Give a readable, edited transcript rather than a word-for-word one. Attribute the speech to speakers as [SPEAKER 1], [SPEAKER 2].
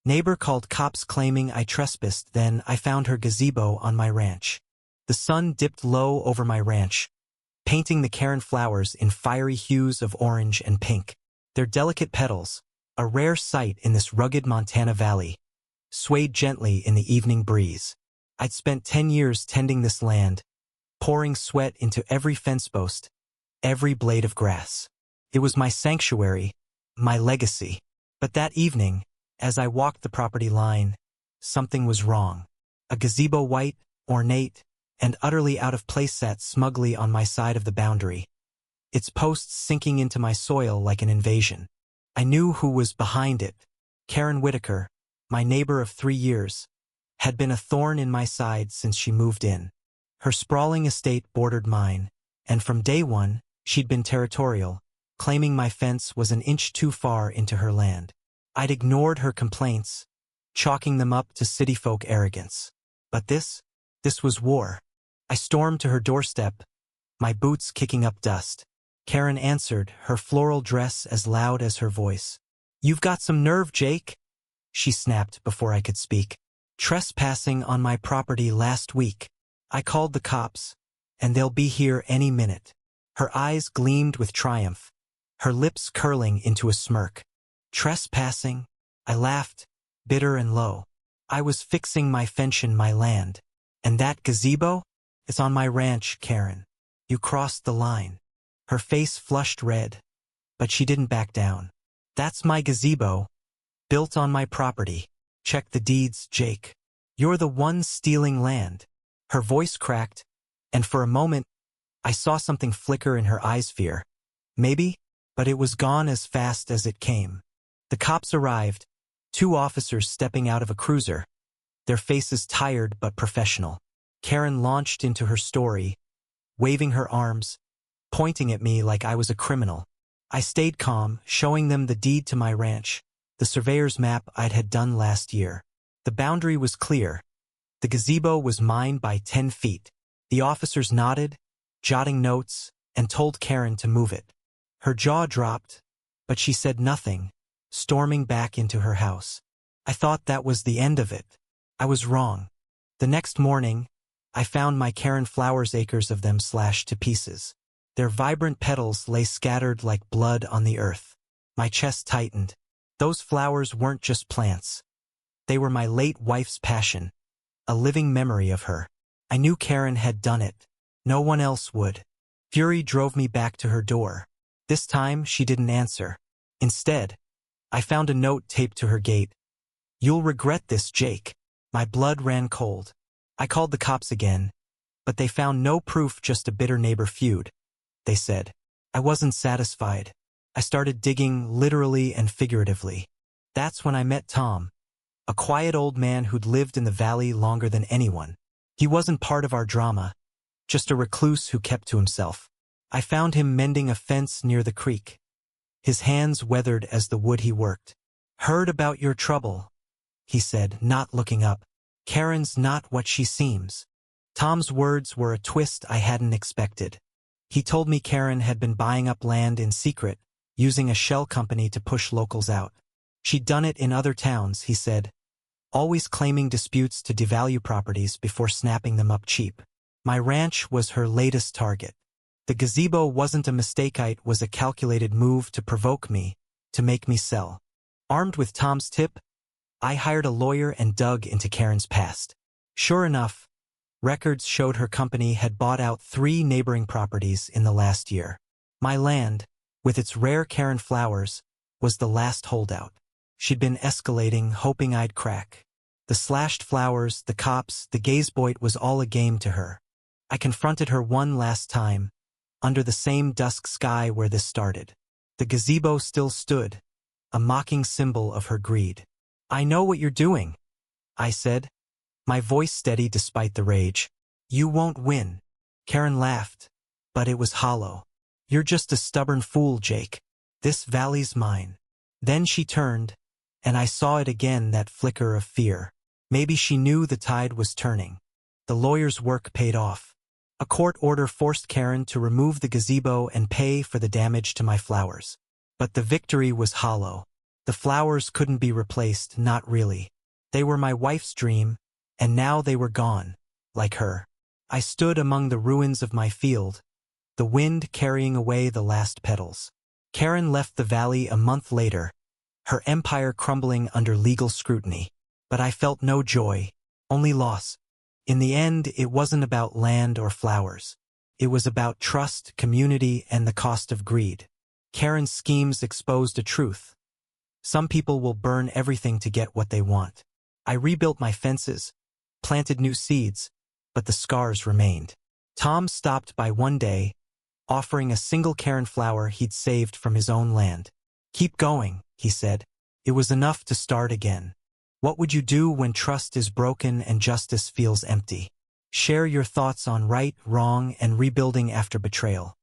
[SPEAKER 1] Neighbor called cops claiming I trespassed. Then I found her gazebo on my ranch. The sun dipped low over my ranch, painting the Karen flowers in fiery hues of orange and pink. Their delicate petals, a rare sight in this rugged Montana valley, swayed gently in the evening breeze. I'd spent 10 years tending this land, pouring sweat into every fence post, every blade of grass. It was my sanctuary, my legacy. But that evening, as I walked the property line, something was wrong. A gazebo, white, ornate, and utterly out of place, sat smugly on my side of the boundary, its posts sinking into my soil like an invasion. I knew who was behind it. Karen Whitaker, my neighbor of 3 years, had been a thorn in my side since she moved in. Her sprawling estate bordered mine, and from day one, she'd been territorial, claiming my fence was an inch too far into her land. I'd ignored her complaints, chalking them up to city folk arrogance. But this was war. I stormed to her doorstep, my boots kicking up dust. Karen answered, her floral dress as loud as her voice. "You've got some nerve, Jake," she snapped before I could speak. "Trespassing on my property last week. I called the cops, and they'll be here any minute." Her eyes gleamed with triumph, her lips curling into a smirk. "Trespassing?" I laughed, bitter and low. "I was fixing my fence in my land. And that gazebo? It's on my ranch, Karen. You crossed the line." Her face flushed red, but she didn't back down. "That's my gazebo, built on my property. Check the deeds, Jake. You're the one stealing land." Her voice cracked, and for a moment, I saw something flicker in her eyes, fear. Maybe, but it was gone as fast as it came. The cops arrived, 2 officers stepping out of a cruiser, their faces tired but professional. Karen launched into her story, waving her arms, pointing at me like I was a criminal. I stayed calm, showing them the deed to my ranch, the surveyor's map I'd had done last year. The boundary was clear. The gazebo was mine by 10 feet. The officers nodded, jotting notes, and told Karen to move it. Her jaw dropped, but she said nothing, storming back into her house. I thought that was the end of it. I was wrong. The next morning, I found my Karen flowers, acres of them slashed to pieces. Their vibrant petals lay scattered like blood on the earth. My chest tightened. Those flowers weren't just plants. They were my late wife's passion, a living memory of her. I knew Karen had done it. No one else would. Fury drove me back to her door. This time, she didn't answer. Instead, I found a note taped to her gate. "You'll regret this, Jake." My blood ran cold. I called the cops again, but they found no proof, just a bitter neighbor feud. They said. I wasn't satisfied. I started digging, literally and figuratively. That's when I met Tom, a quiet old man who'd lived in the valley longer than anyone. He wasn't part of our drama, just a recluse who kept to himself. I found him mending a fence near the creek, his hands weathered as the wood he worked. "Heard about your trouble," he said, not looking up. "Karen's not what she seems." Tom's words were a twist I hadn't expected. He told me Karen had been buying up land in secret, using a shell company to push locals out. She'd done it in other towns, he said, always claiming disputes to devalue properties before snapping them up cheap. My ranch was her latest target. The gazebo wasn't a mistake, it was a calculated move to provoke me, to make me sell. Armed with Tom's tip, I hired a lawyer and dug into Karen's past. Sure enough, records showed her company had bought out 3 neighboring properties in the last year. My land, with its rare Karen flowers, was the last holdout. She'd been escalating, hoping I'd crack. The slashed flowers, the cops, the gazebo, was all a game to her. I confronted her one last time, under the same dusk sky where this started. The gazebo still stood, a mocking symbol of her greed. "I know what you're doing," I said, my voice steady despite the rage. "You won't win." Karen laughed, but it was hollow. "You're just a stubborn fool, Jake. This valley's mine." Then she turned, and I saw it again, that flicker of fear. Maybe she knew the tide was turning. The lawyer's work paid off. A court order forced Karen to remove the gazebo and pay for the damage to my flowers. But the victory was hollow. The flowers couldn't be replaced, not really. They were my wife's dream, and now they were gone, like her. I stood among the ruins of my field, the wind carrying away the last petals. Karen left the valley a month later, her empire crumbling under legal scrutiny. But I felt no joy, only loss. In the end, it wasn't about land or flowers. It was about trust, community, and the cost of greed. Karen's schemes exposed a truth. Some people will burn everything to get what they want. I rebuilt my fences, planted new seeds, but the scars remained. Tom stopped by one day, offering a single Karen flower he'd saved from his own land. "Keep going," he said. It was enough to start again. What would you do when trust is broken and justice feels empty? Share your thoughts on right, wrong, and rebuilding after betrayal.